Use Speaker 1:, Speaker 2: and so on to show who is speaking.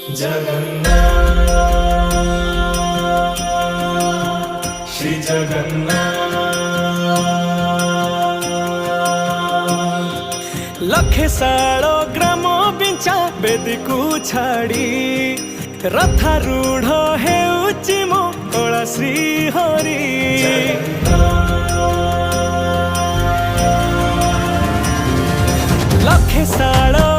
Speaker 1: जगन्नाथ श्री जगन्नाथ।
Speaker 2: लखे सालो ग्राम बिंचा बेदी को छाड़ी रथारूढ़ हेउची मो कला श्री हरि। लखे सालो